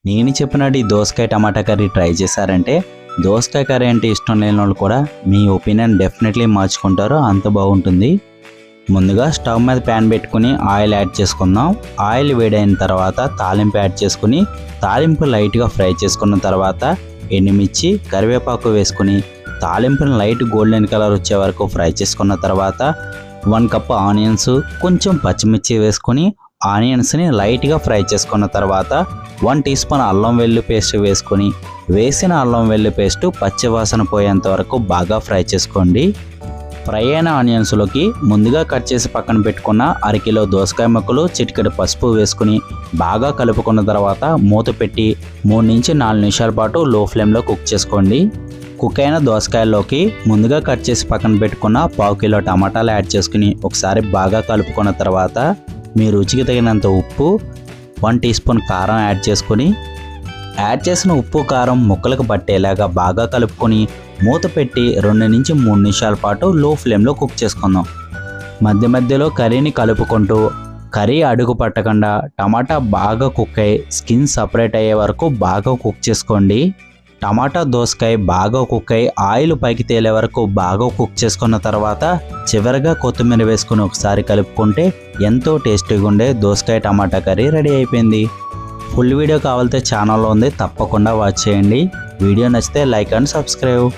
నేను చెప్పినట్టు ఈ దోసకాయ టమాటా కర్రీ ట్రై చేశారంటే దోసకాయ కర్రీ అంటే ఇష్టం లేని వాళ్ళు కూడా మీ ఒపీనియన్ డెఫినెట్లీ మార్చుకుంటారు, అంత బాగుంటుంది. ముందుగా స్టవ్ మీద ప్యాన్ పెట్టుకుని ఆయిల్ యాడ్ చేసుకుందాం. ఆయిల్ వేడైన తర్వాత తాలింపు యాడ్ చేసుకుని తాలింపు లైట్గా ఫ్రై చేసుకున్న తర్వాత ఎండుమిర్చి కరివేపాకు వేసుకుని తాలింపుని లైట్ గోల్డెన్ కలర్ వచ్చే వరకు ఫ్రై చేసుకున్న తర్వాత 1 కప్ ఆనియన్స్ కొంచెం పచ్చిమిర్చి వేసుకుని ఆనియన్స్ని లైట్గా ఫ్రై చేసుకున్న తర్వాత 1 టీ స్పూన్ అల్లం వెల్లుల్లి పేస్ట్ వేసుకొని వేసిన అల్లం వెల్లుల్లి పేస్ట్ పచ్చివాసన పోయేంత వరకు బాగా ఫ్రై చేసుకోండి. ఫ్రై అయిన ఆనియన్స్లోకి ముందుగా కట్ చేసి పక్కన పెట్టుకున్న అరకిలో దోసకాయ ముక్కలు చిటికెడు పసుపు వేసుకుని బాగా కలుపుకున్న తర్వాత మూత పెట్టి 3 నుంచి 4 నిమిషాల పాటు లో ఫ్లేమ్లో కుక్ చేసుకోండి. కుక్ అయిన దోసకాయల్లోకి ముందుగా కట్ చేసి పక్కన పెట్టుకున్న 1/2 కిలో టమాటాలు యాడ్ చేసుకుని ఒకసారి బాగా కలుపుకున్న తర్వాత మీ రుచికి తగినంత ఉప్పు 1 టీ స్పూన్ కారం యాడ్ చేసుకొని యాడ్ చేసిన ఉప్పు కారం ముక్కలకు పట్టేలాగా బాగా కలుపుకొని మూత పెట్టి 2 నుంచి 3 నిమిషాల పాటు లో ఫ్లేమ్లో కుక్ చేసుకుందాం. మధ్య మధ్యలో కర్రీని కలుపుకుంటూ కర్రీ అడుగు పట్టకుండా టమాటా బాగా కుక్ అయ్యి స్కిన్ సపరేట్ అయ్యే వరకు బాగా కుక్ చేసుకోండి. టమాటా దోసకాయ బాగా కుక్ అయ్యి ఆయిల్ పైకి తేలే వరకు బాగా కుక్ చేసుకున్న తర్వాత చివరిగా కొత్తిమీర వేసుకుని ఒకసారి కలుపుకుంటే ఎంతో టేస్టీగా ఉండే దోసకాయ టమాటా కర్రీ రెడీ అయిపోయింది. ఫుల్ వీడియో కావాలంటే ఛానల్లో ఉంది, తప్పకుండా వాచ్ చేయండి. వీడియో నచ్చితే లైక్ అండ్ సబ్స్క్రైబ్.